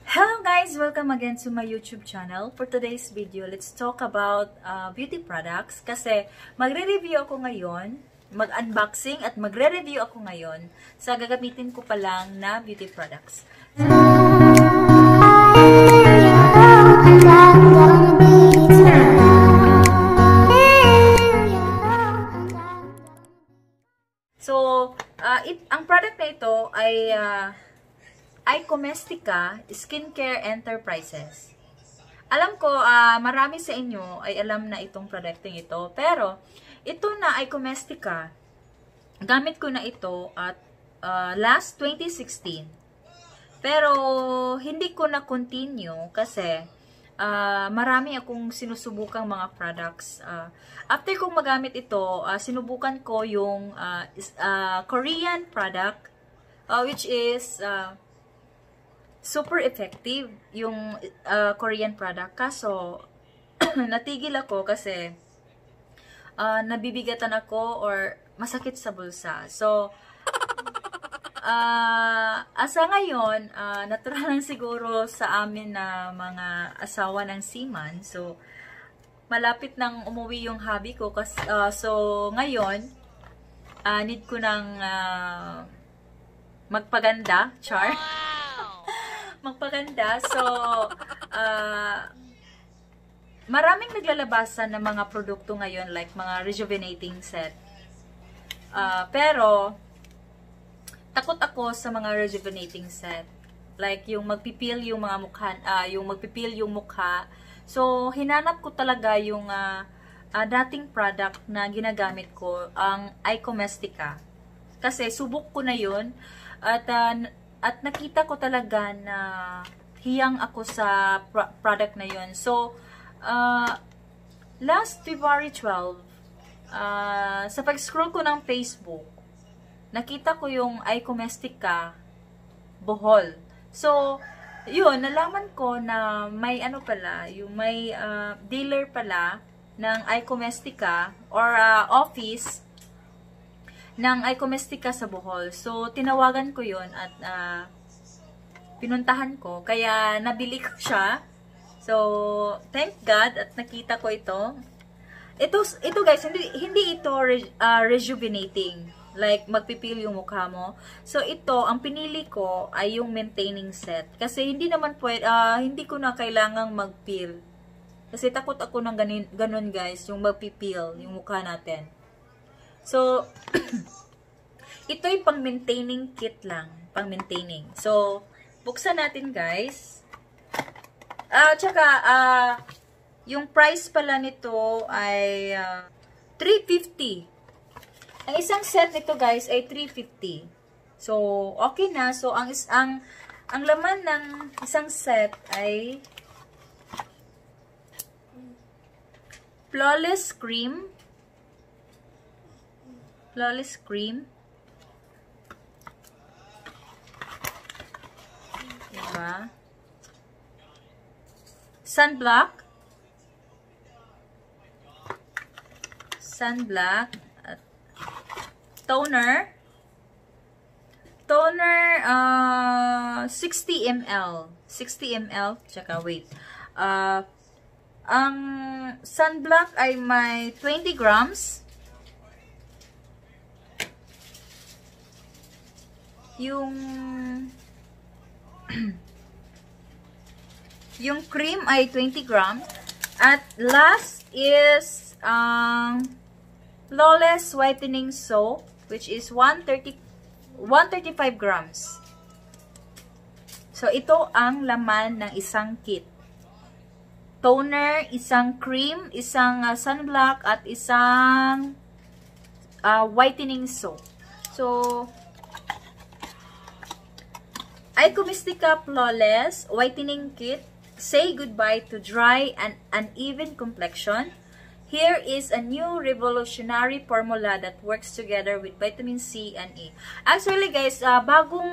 Hello guys! Welcome again to my YouTube channel. For today's video, let's talk about beauty products kasi magre-review ako ngayon, mag-unboxing at magre-review ako ngayon sa gagamitin ko pa lang na beauty products. Ang product na ito ay ICOSMETICA Skincare Enterprises. Alam ko, marami sa inyo ay alam na itong producting ito. Pero, ito na ICOSMETICA, gamit ko na ito at last 2016. Pero, hindi ko na continue kasi marami akong sinusubukang mga products. After kong magamit ito, sinubukan ko yung Korean product, which is super effective yung Korean product. Kaso, natigil ako kasi nabibigatan ako or masakit sa bulsa. So, asa ngayon, natural lang siguro sa amin na mga asawa ng seaman. So, malapit nang umuwi yung hubby ko. So, ngayon, need ko nang magpaganda. Char. Magpaganda. So, maraming naglalabasan ng mga produkto ngayon like mga rejuvenating set. Pero, takot ako sa mga rejuvenating set. Like, yung magpipil yung mga mukha, yung mukha. So, hinanap ko talaga yung dating product na ginagamit ko, ang ICOSMETICA. Kasi, subok ko na yun. At nakita ko talaga na hiyang ako sa product na yun. So, last February 12, sa pag-scroll ko ng Facebook, nakita ko yung ICOSMETICA Bohol. So, yun, nalaman ko na may ano pala, yung may dealer pala ng ICOSMETICA or office ng ICOSMETICA sa Bohol. So, tinawagan ko yun at pinuntahan ko. Kaya, nabili ko siya. So, thank God at nakita ko ito. Ito guys, hindi ito rejuvenating. Like, magpipil yung mukha mo. So, ito, ang pinili ko ay yung maintaining set. Kasi, hindi naman pwede, hindi ko na kailangang magpil. Kasi, takot ako ng ganun guys, yung magpipil, yung mukha natin. So, ito yung pang-maintaining kit lang. Pang-maintaining. So, buksan natin guys. Tsaka, yung price pala nito ay $350. Ang isang set nito guys ay $350. So, okay na. So, ang laman ng isang set ay Flawless Cream. Flawless Cream. Diba? Sunblock. Sunblock. Toner. Toner, 60 ml. 60 ml. Tsaka, wait. Ang sunblock ay may 20 grams. Yung cream ay 20 grams. At last is, Flawless Whitening Soap, which is 135 grams. So, ito ang laman ng isang kit. Toner, isang cream, isang sunblock, at isang whitening soap. So, ICOSMETICA Flawless Whitening Kit. Say goodbye to dry and uneven complexion. Here is a new revolutionary formula that works together with vitamin C and E. Actually guys, bagong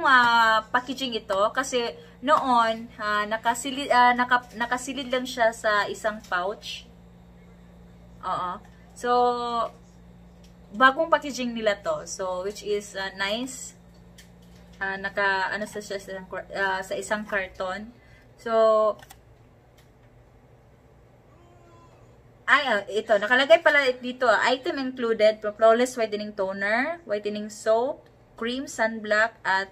packaging ito kasi noon nakasilid lang siya sa isang pouch. Oo. So, bagong packaging nila to. So, which is nice. Naka ano sa siya sa isang karton. So, ito, nakalagay pala dito, item included, flawless whitening toner, whitening soap, cream, sunblock, at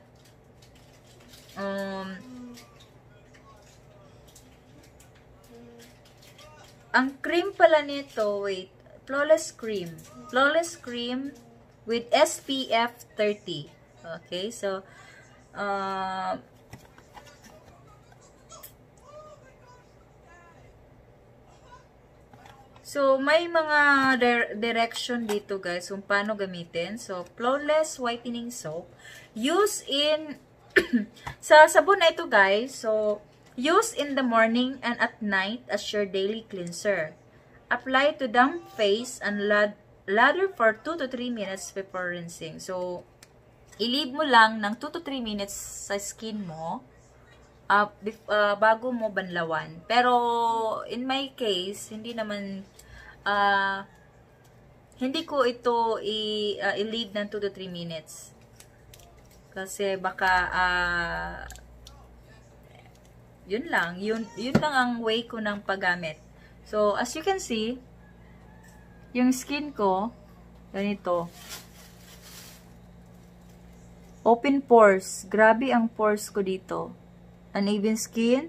ang cream pala nito, wait, flawless cream with SPF 30. Okay, so, so, may mga direction dito guys kung paano gamitin. So, flawless whitening soap. Use in, sa sabon na ito guys, so, use in the morning and at night as your daily cleanser. Apply to damp face and lather for 2 to 3 minutes before rinsing. So, i-leave mo lang ng 2 to 3 minutes sa skin mo bago mo banlawan. Pero, in my case, hindi naman, hindi ko ito i-leave ng 2 to 3 minutes. Kasi baka, yun lang ang way ko ng paggamit. So, as you can see, yung skin ko, ganito. Open pores. Grabe ang pores ko dito. Uneven skin.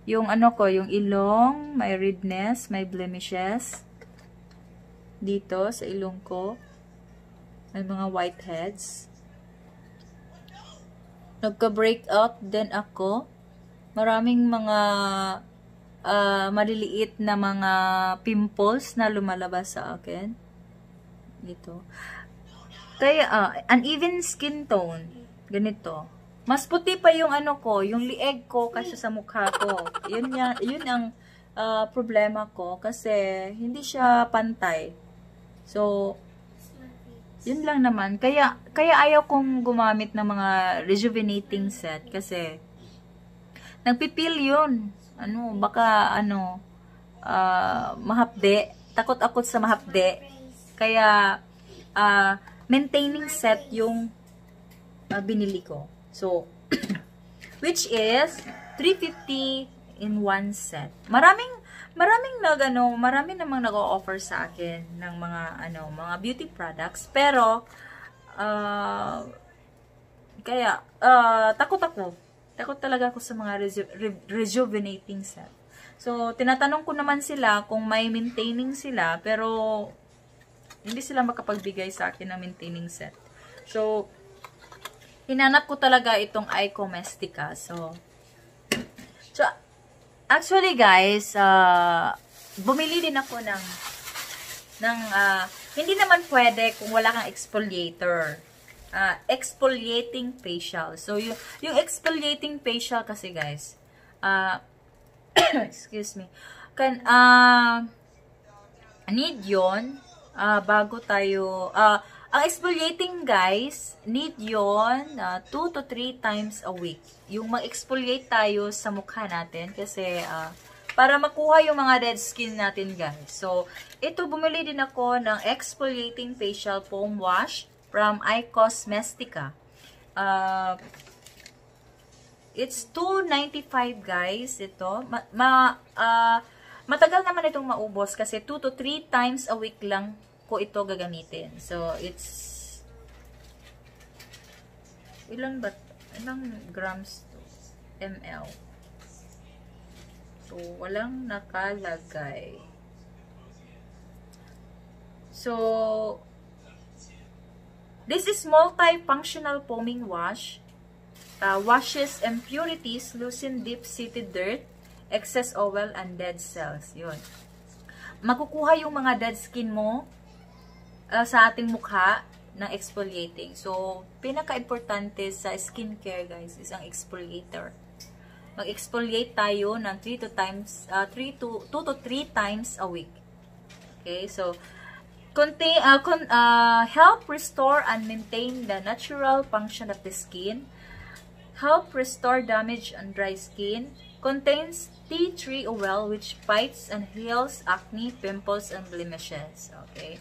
Yung ano ko, yung ilong, may redness, may blemishes. Dito, sa ilong ko. May mga whiteheads. Nagka-breakout din ako. Maraming mga maliliit na mga pimples na lumalabas sa akin. Dito. Kaya, uneven skin tone. Ganito. Mas puti pa yung ano ko, yung lieg ko kasi sa mukha ko. Yun ang problema ko kasi hindi siya pantay. So, yun lang naman. Kaya ayaw kong gumamit ng mga rejuvenating set kasi nagpipil yun. Baka mahapde. Takot ako sa mahapde. Kaya, maintaining set yung binili ko. So, which is 350 in one set. Marami namang nag-o-offer sa akin ng mga beauty products, pero takot talaga ako sa mga rejuvenating set. So, tinatanong ko naman sila kung may maintaining sila, pero hindi sila makapagbigay sa akin ng maintaining set. So, hinanap ko talaga itong ICOSMETICA. So actually guys, bumili din ako ng hindi naman pwede kung wala kang exfoliator. Exfoliating facial. So, yung exfoliating facial kasi guys, excuse me, need yun, bago tayo, ang exfoliating guys, need yon 2 to 3 times a week. Yung mag-exfoliate tayo sa mukha natin kasi para makuha yung mga dead skin natin guys. So, ito bumili din ako ng exfoliating facial foam wash from ICOSMETICA. It's $2.95 guys ito. Matagal naman itong maubos kasi 2 to 3 times a week lang ko ito gagamitin. So, it's ilang grams to? ml. So, walang nakalagay. So, this is multi-functional foaming wash. Washes impurities, loosen deep-seated dirt, excess oil, and dead cells. Yun. Makukuha yung mga dead skin mo sa ating mukha ng exfoliating. So, pinaka-importante sa skincare guys is ang exfoliator. Mag-exfoliate tayo ng 2 to 3 times a week. Okay, so help restore and maintain the natural function of the skin. Help restore damage on dry skin. Contains tea tree oil which fights and heals acne, pimples, and blemishes. Okay.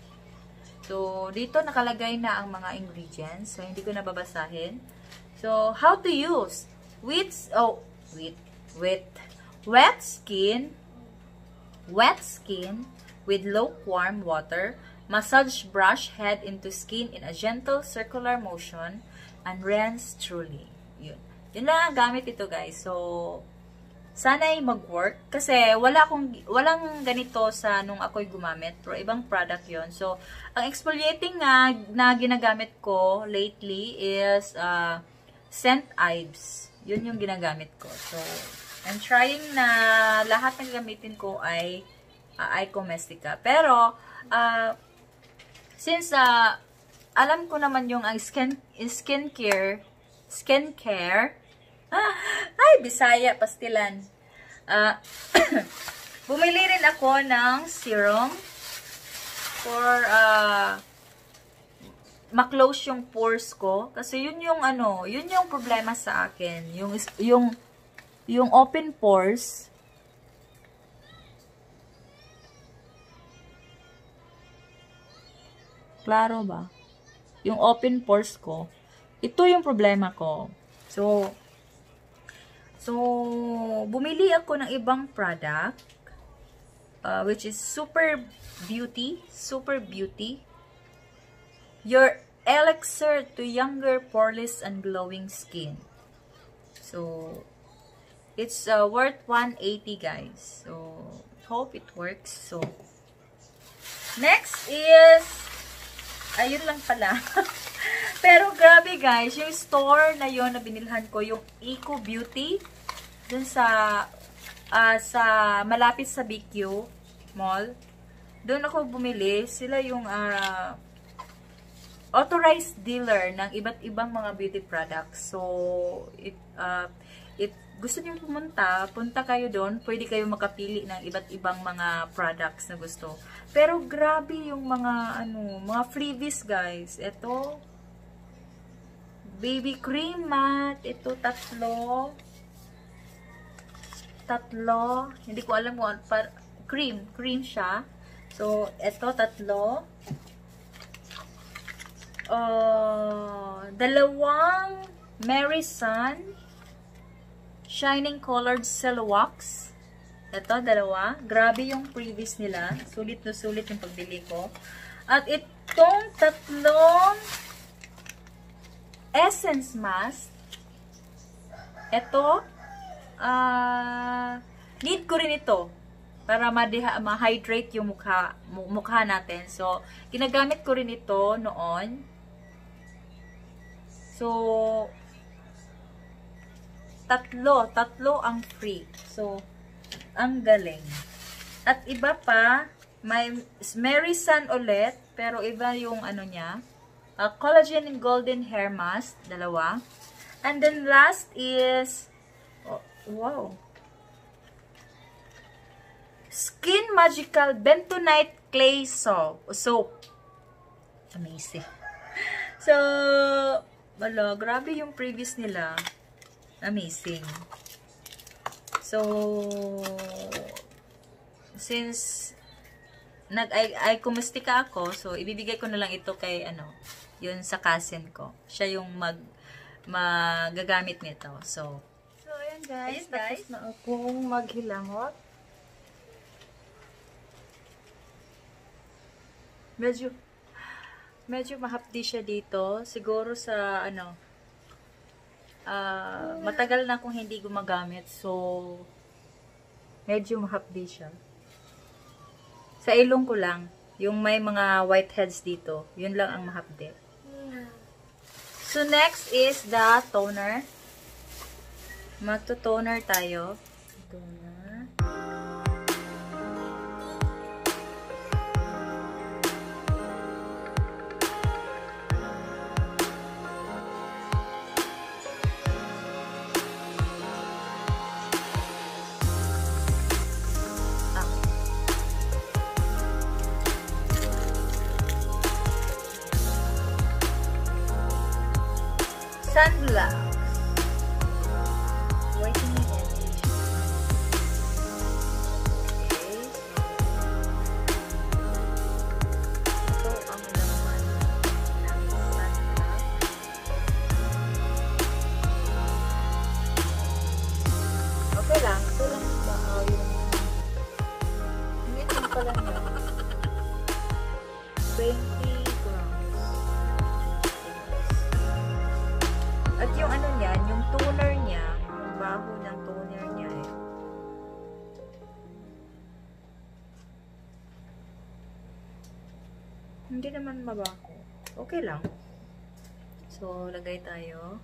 So, dito nakalagay na ang mga ingredients. So, hindi ko na babasahin. So, how to use? wet skin with lukewarm water. Massage brush head into skin in a gentle circular motion and rinse truly. Yun lang ang gamit ito, guys. So, sana'y mag-work. Kasi, walang ganito sa nung ako'y gumamit. Pero, ibang product yon. So, ang exfoliating na ginagamit ko lately is Scent Ives. Yun yung ginagamit ko. So, I'm trying na lahat ng gamitin ko ay ICOSMETICA. Pero, since alam ko naman yung skincare, ay, Bisaya, pastilan. Bumili rin ako ng serum for ma-close yung pores ko. Kasi yun yung problema sa akin. Yung open pores. Klaro ba? Yung open pores ko. Ito yung problema ko. So, bumili ako ng ibang product, which is Super Beauty. Your elixir to younger, poreless, and glowing skin. So, it's worth 180, guys. So, hope it works. So, next is, ayun lang pala. Pero grabe, guys, yung store na yon na binilhan ko, yung Eco Beauty, dun sa malapit sa BQ Mall. Doon ako bumili. Sila yung authorized dealer ng iba't ibang mga beauty products. So, gusto niyo punta kayo doon. Pwede kayo makapili ng iba't ibang mga products na gusto. Pero grabe yung mga freebies, guys. Ito, baby cream matte. Ito, tatlo. Hindi ko alam kung cream siya. So, ito, tatlo. Dalawang Mary Sun Shining Colored Cell Wax. Ito, dalawa. Grabe yung previous nila. Sulit na sulit yung pagbili ko. At itong tatlong Essence Mask. Ito, need ko rin ito para ma-hydrate yung mukha natin. So, ginagamit ko rin ito noon. So, tatlo ang free. So, ang galing. At iba pa, may Mary Sun ulit, pero iba yung niya. Collagen and Golden Hair Mask, dalawa. And then last is, wow, Skin Magical Bentonite Clay Soap. Amazing. So, wala, grabe yung previous nila. Amazing. So, since ICOSMETICA ako, so ibibigay ko na lang ito kay yun sa cousin ko. Siya yung magagamit nito. So ayan, guys, tapos na akong maghilangot. Medyo mahapdi siya dito. Siguro sa matagal na akong hindi gumagamit. So, medyo mahapdi siya. Sa ilong ko lang. Yung may mga whiteheads dito. Yun lang ang mahapdi. So, next is the toner. Magto-toner tayo. Toner. Whitening energy. Hindi naman mabaho. Okay lang. So, lagay tayo.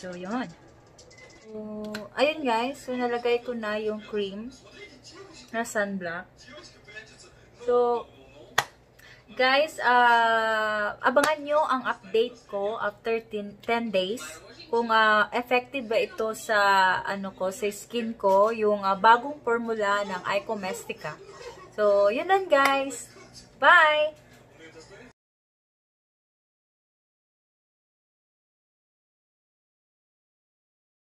So, yun. So, ayun guys. So, nalagay ko na yung cream na sunblock. So, guys, abangan nyo ang update ko after 10 days. Kung effective ba ito sa, sa skin ko, yung bagong formula ng ICOSMETICA. So, yun lang guys. Bye!